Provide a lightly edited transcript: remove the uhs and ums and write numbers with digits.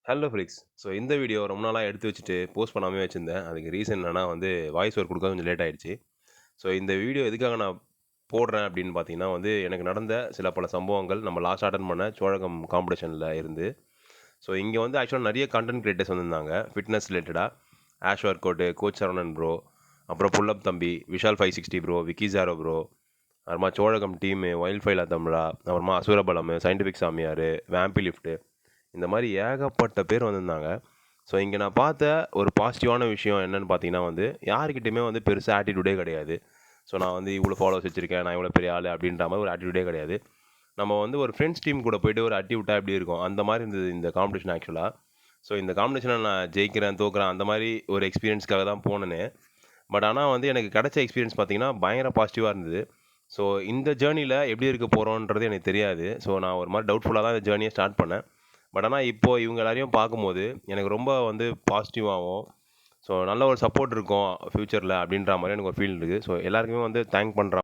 Hello friends. இந்த video ரொம்ப நாளா எடுத்து வச்சுட்டு போஸ்ட் பண்ணாமயே வச்சிருந்தேன். அதுக்கு ரீசன் என்னன்னா வாய்ஸ் ஓவர் குடுக்க கொஞ்சம் லேட் ஆயிடுச்சு. இந்த வீடியோ எதுக்காக நான் போடுறேன் அப்படின்னு பார்த்தீங்கன்னா எனக்கு நடந்த சில பல சம்பவங்கள் நம்ம லாஸ்ட் அட்டெண்ட் பண்ண சோழகம் காம்படிஷன்ல இருந்து. இங்க ஆக்சுவலா நெறைய கன்டென்ட் கிரியேட்டர்ஸ் வந்திருந்தாங்க. ஃபிட்னஸ் ரிலேட்டடா. Ash workout, coach Saravanan bro, அப்புறம் புல்லப் தம்பி, விஷால் 560 ப்ரோ, விக்கி ஜாரோ ப்ரோ, அப்புறமா சோழகம் டீமு, வைல்ட் ஃபைலா தமிழா, அப்புறமா அசுரபலம், சயின்டிஃபிக் சாமியாரு, வேம்பி லிஃப்ட் இந்த மாரி ஏகப்பட்ட பேர் வந்திருந்தாங்க. இங்க நான் பார்த்த ஒரு பாசிட்டிவான விஷயம் என்னன்னு பார்த்தீங்கன்னா யார்கிட்டயுமே பெருசா ஆட்டிட்யூடே கிடையாது. நான் இவ்வளோ ஃபாலோவர்ஸ் வச்சிருக்கேன், நான் இவ்வளோ பெரிய ஆளு அப்படின்ற மாரி ஒரு ஆட்டிட்யூடே கிடையாது. நம்ம ஒரு ஃப்ரெண்ட்ஸ் டீம் கூட போயிட்டு ஒரு அடி விட்டா எப்படி இருக்கும்? அந்த மாரி இருந்தது இந்த காம்படிஷன் ஆக்சுவலா. இந்த காம்படிஷன்ல நான் ஜெயிக்கிறேன், தோக்குறேன் அந்த மாரி ஒரு எக்ஸ்பீரியன்ஸ்க்காக தான் போனேனே. பட் ஆனா எனக்கு கிடைச்ச எக்ஸ்பீரியன்ஸ் பார்த்தீங்கன்னா, பயங்கர பாசிட்டிவா இருந்தது. ஸோ இந்த ஜேர்னில எப்படி இருக்க போறோன்றது எனக்கு தெரியாது. நான் ஒரு மாரி டவுட்ஃபுல்லா தான் இந்த ஜேர்னிய ஸ்டார்ட் பண்ணேன். பட் ஆனா இப்போ இவங்க எல்லாரையும் பார்க்கும்போது, எனக்கு ரொம்ப பாசிட்டிவாவும், நல்ல ஒரு சப்போர்ட் இருக்கும் ஃபியூச்சர்ல அப்படின்ற மாரி எனக்கு ஒரு ஃபீல் இருக்கு. எல்லாருக்குமே தேங்க் பண்ற